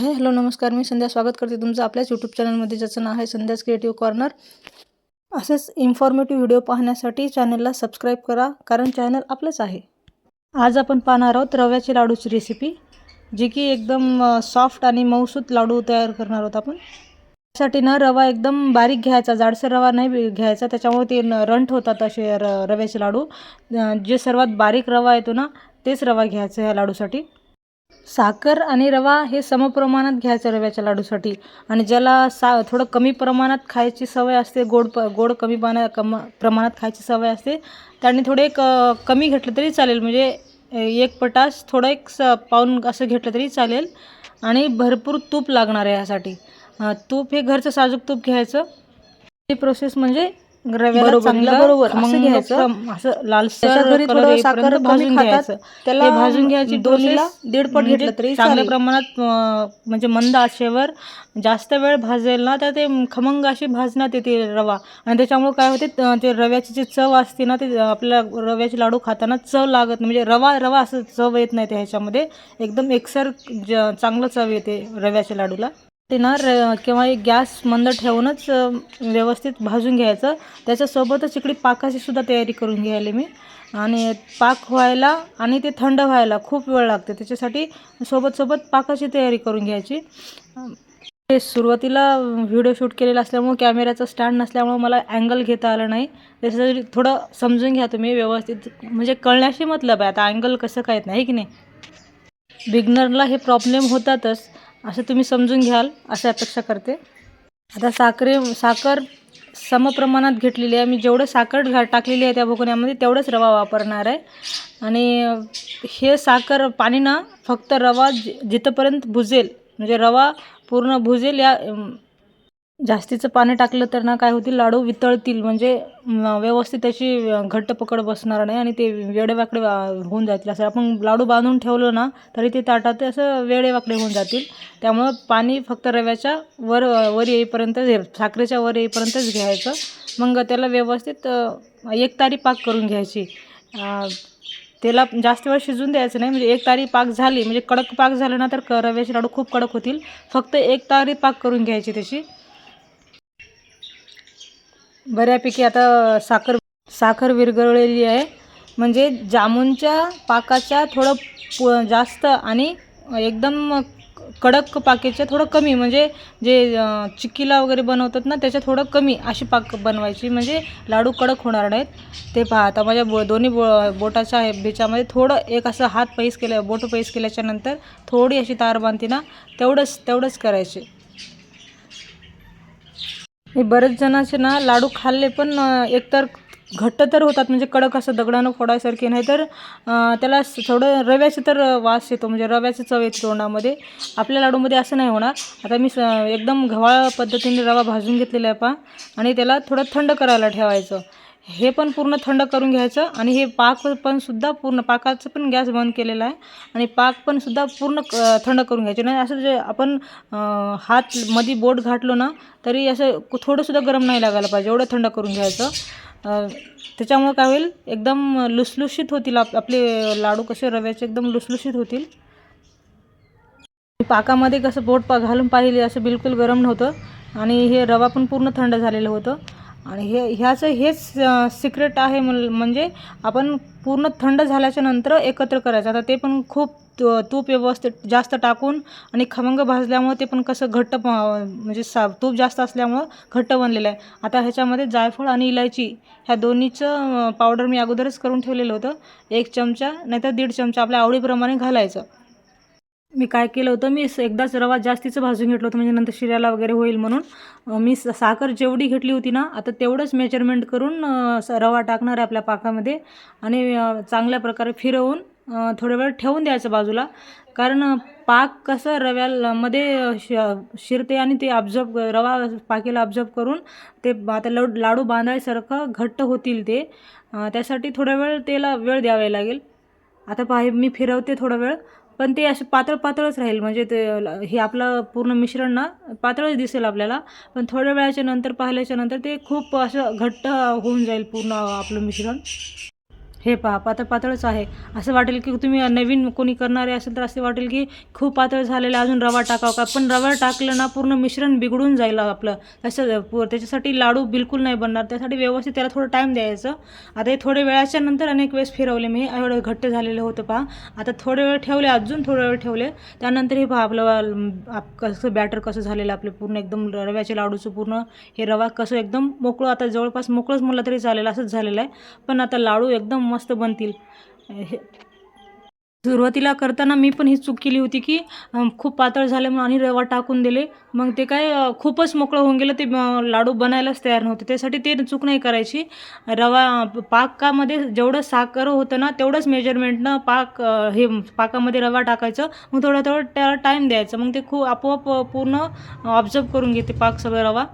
Hi hello नमस्कार, मी संध्या स्वागत करते तुमचं आपल्याच यूट्यूब चॅनलमध्ये, ज्याचं नाव आहे संध्याच क्रिएटिव्ह कॉर्नर. असेच इन्फॉर्मेटिव्ह व्हिडिओ पाहण्यासाठी चॅनलला सबस्क्राईब करा, कारण चॅनल आपलंच आहे. आज आपण पाहणार आहोत रव्याची लाडूची रेसिपी, जी की एकदम सॉफ्ट आणि मऊसूत लाडू तयार करणार आहोत आपण. त्यासाठी ना रवा एकदम बारीक घ्यायचा, जाडसर रवा नाही घ्यायचा, त्याच्यामुळे ते रंट होतात असे रव्याचे लाडू. जे सर्वात बारीक रवा येतो ना, तेच रवा घ्यायचा ह्या लाडूसाठी. साखर आणि रवा हे समप्रमाणात घ्यायचं रव्याच्या लाडूसाठी. आणि ज्याला थोडं कमी प्रमाणात खायची सवय असते, गोड कमी प्रमाणात खायची सवय असते, त्यांनी थोडे कमी घेतलं तरी चालेल. म्हणजे एक पटास थोडं पाऊण असं घेतलं तरी चालेल. आणि भरपूर तूप लागणार आहे यासाठी. तूप हे घरचं साजूक तूप घ्यायचं. ही प्रोसेस म्हणजे रव्याला चांगलं असं घ्यायचं, असं लालसर घरी थोडं साखर भाजून घ्यायचं. त्याला भाजून घ्यायची दोन्हीला 1.5 पट घेतलं तरी चांगल्या प्रमाणात, म्हणजे मंद आचेवर जास्त वेळ भाजेल ना, तर ते खमंग अशी भाजण्यात येते रवा. आणि त्याच्यामुळे काय होते, ते रव्याची जी चव असते ना, ते आपल्याला रव्याचे लाडू खाताना चव लागत, म्हणजे रवा असं चव येत नाही. ते ह्याच्यामध्ये एकदम एकसर चांगलं चव येते रव्याच्या लाडूला. ते ना किंवा एक गॅस मंद ठेवूनच व्यवस्थित भाजून घ्यायचं. त्याच्यासोबतच इकडे पाकाची सुद्धा तयारी करून घ्यायला मी. आणि पाक व्हायला आणि ते थंड व्हायला खूप वेळ लागते, त्याच्यासाठी सोबत पाकाची तयारी करून घ्यायची. ते सुरुवातीला व्हिडिओ शूट केलेला असल्यामुळे कॅमेऱ्याचं स्टँड नसल्यामुळे मला अँगल घेता आलं नाही. त्याच्यासाठी थोडं समजून घ्या तुम्ही व्यवस्थित, म्हणजे कळण्याशी मतलब आहे. आता अँगल कसं काय येत नाही की नाही, बिगनरला हे प्रॉब्लेम होतातच, असं तुम्ही समजून घ्याल अशी अपेक्षा करते. आता साखर समप्रमाणात घेतलेली आहे मी. जेवढं साखर टाकलेली आहे त्या भगोन्यामध्ये तेवढंच रवा वापरणार आहे. आणि हे साखर पाणी ना, फक्त रवा जिथंपर्यंत भुजेल, म्हणजे रवा पूर्ण भुजेल, या जास्तीचं पाणी टाकलं तर ना काय होतील, लाडू वितळतील, म्हणजे व्यवस्थित त्याची घट्ट पकड बसणार नाही आणि ते वेडेवाकडे होऊन जातील. असं आपण लाडू बांधून ठेवलं ना, तरी ते ताटात असं वेडेवाकडे होऊन जातील. त्यामुळं पाणी फक्त रव्याच्या वर येईपर्यंत, साखरेच्या वर येईपर्यंतच घ्यायचं. मग त्याला व्यवस्थित एकतारी पाक करून घ्यायची. त्याला जास्त वेळ शिजून द्यायचं नाही. म्हणजे एकतारी पाक झाली, म्हणजे कडक पाक झालं ना, तर रव्याचे लाडू खूप कडक होतील. फक्त एकतारी पाक करून घ्यायची त्याची. बऱ्यापैकी आता साखर विरघळलेली आहे, म्हणजे जामुनच्या पाकाच्या थोडं जास्त आणि एकदम कडक पाकाच्या थोडं कमी, म्हणजे जे चिक्कीला वगैरे बनवतात ना, त्याच्या थोडं कमी अशी पाक बनवायची, म्हणजे लाडू कडक होणार नाहीत. ते पहा, आता माझ्या दोन्ही बोटाच्या बेचामध्ये थोडं एक असं बोट पैस केल्याच्या नंतर थोडी अशी तार बांधते ना, तेवढंच करायचे. हे बरेच जणांचे ना लाडू खाल्ले, पण एकतर घट्ट तर होतात, म्हणजे कडक असं दगडानं फोडायसारखे, नाही तर त्याला थोडं रव्याचं तर वास येतो, म्हणजे रव्याची चव येते तोंडामध्ये. आपल्या लाडूमध्ये असं नाही होणार. आता मी एकदम गव्हाळ पद्धतीने रवा भाजून घेतलेला आहे पहा, आणि त्याला थोडं थंड करायला ठेवायचं. हे पण पूर्ण थंड करून घ्यायचं. आणि हे पाकाचं पण गॅस बंद केलेला आहे, आणि पाक पण सुद्धा पूर्ण थंड करून घ्यायचे. नाही असं जे आपण हात मध्ये बोट घातलो ना, तरी असं थोडंसुद्धा गरम नाही लागायला पाहिजे, एवढं थंड करून घ्यायचं. त्याच्यामुळे काय होईल, एकदम लुसलुशीत होतील आपले लाडू, कसे रव्याचे एकदम लुसलुशीत होतील. पाकामध्ये कसं बोट घालून पाहिले, असं बिलकुल गरम नव्हतं. आणि हे रवा पण पूर्ण थंड झालेलं होतं. आणि हेच सिक्रेट आहे, म्हणजे आपण पूर्ण थंड झाल्याच्या नंतर एकत्र करायचं. आता ते पण खूप तूप व्यवस्थित जास्त टाकून आणि खमंग भाजल्यामुळे ते पण कसं घट्ट, म्हणजे तूप जास्त असल्यामुळं घट्ट बनलेलं आहे. आता ह्याच्यामध्ये जायफळ आणि इलायची ह्या दोन्हीचं पावडर मी अगोदरच करून ठेवलेलं होतं. 1 चमचा नाहीतर 1.5 चमचा आपल्या आवडीप्रमाणे घालायचं. मी काय केलं होतं, मी एकदाच रवा जास्तीचं भाजून घेतलं होतं, म्हणजे नंतर शिऱ्याला वगैरे होईल म्हणून. मी साखर जेवढी घेतली होती ना, आता तेवढंच मेजरमेंट करून रवा टाकणार आहे आपल्या पाकामध्ये. आणि चांगल्या प्रकारे फिरवून थोडा वेळ ठेवून द्यायचं बाजूला. कारण पाक कसं रव्यामध्ये शिरते, आणि ते रवा पाकीला ऑब्झर्व करून ते आता लाडू बांधायसारखं घट्ट होतील ते. त्यासाठी थोडा वेळ त्याला वेळ द्यावा लागेल. आता मी फिरवते थोडा वेळ, पण ते असे पातळच राहील, म्हणजे हे आपलं पूर्ण मिश्रण ना पातळच दिसेल आपल्याला. पण थोड्या वेळाच्या नंतर पाहिल्याच्या नंतर ते खूप असं घट्ट होऊन जाईल पूर्ण आपलं मिश्रण. हे पहा पातळ पातळच आहे. असं वाटेल की तुम्ही नवीन कोणी करणारे असेल तर असे वाटेल की खूप पातळ झालेलं अजून रवा टाकावा का, पण रवा टाकलं ना पूर्ण मिश्रण बिघडून जाईल आपलं. त्याच्यासाठी लाडू बिलकुल नाही बनणार. त्यासाठी व्यवस्थित त्याला थोडं टाईम द्यायचं. आता हे थोड्या वेळाच्या नंतर अनेक वेळेस फिरवले मी, एवढं घट्ट झालेलं होतं पहा. आता थोडे वेळ ठेवले, अजून थोडा वेळ ठेवले, त्यानंतर हे पहा आपलं कसं बॅटर कसं झालेलं आपलं पूर्ण एकदम रव्याच्या लाडूचं पूर्ण हे रवा कसं एकदम मोकळं, आता जवळपास मोकळंच म्हणलं तरी चालेल असंच झालेलं आहे. पण आता लाडू एकदम मस्त बनतील. सुरुवातीला करताना मी पण ही चूक केली होती की खूप पातळ झाले म्हणून आणि रवा टाकून दिले. मग ते काय खूपच मोकळं होऊन गेलं, ते लाडू बनायलाच तयार नव्हते. त्यासाठी ते चूक नाही करायची. रवा पाकामध्ये जेवढं साखर होतं ना तेवढंच मेजरमेंटनं हे पाकामध्ये रवा टाकायचं. मग थोडं थोडं त्याला टाईम द्यायचं. मग ते खूप आपोआप पूर्ण ऑब्झर्व करून घेते पाक सगळं रवा.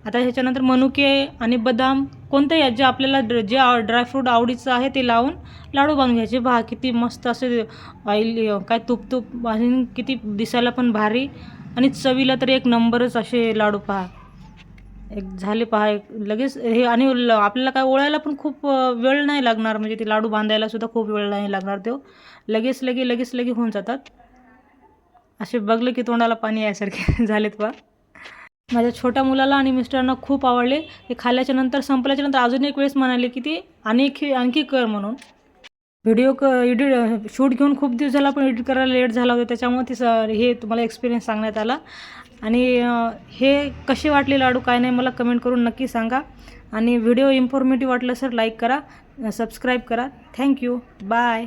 आता ह्याच्यानंतर मनुके आणि बदाम कोणतंही जे आपल्याला जे ड्रायफ्रूट आवडीचं आहे ते लावून लाडू बांधून घ्यायचे. पहा किती मस्त असे ऑइल काय तूप आणि किती दिसायला पण भारी आणि चवीला तर एक नंबरच असे लाडू. पहा एक झाले पहा एक लगेच हे. आणि आपल्याला काय ओळायला पण खूप वेळ नाही लागणार, म्हणजे ते लाडू बांधायला सुद्धा खूप वेळ नाही लागणार. ते लगेच लगे होऊन जातात. असे बघले की तोंडाला पाणी यायसारखे झालेत पहा. माझ्या छोट्या मुलाला आणि मिस्टरांना खूप आवडले. ते खाल्ल्याच्या नंतर संपल्याच्या नंतर अजून एक वेळेस म्हणाले की ते आणखी कर म्हणून. व्हिडिओ शूट घेऊन खूप दिवस झाला, पण एडिट करायला लेट झाला होता. त्याच्यामुळे हे तुम्हाला एक्सपिरियन्स सांगण्यात आला. आणि हे कसे वाटले लाडू काय नाही मला कमेंट करून नक्की सांगा. आणि व्हिडिओ इन्फॉर्मेटिव्ह वाटलं सर लाईक करा, सबस्क्राईब करा. Thank you, bye.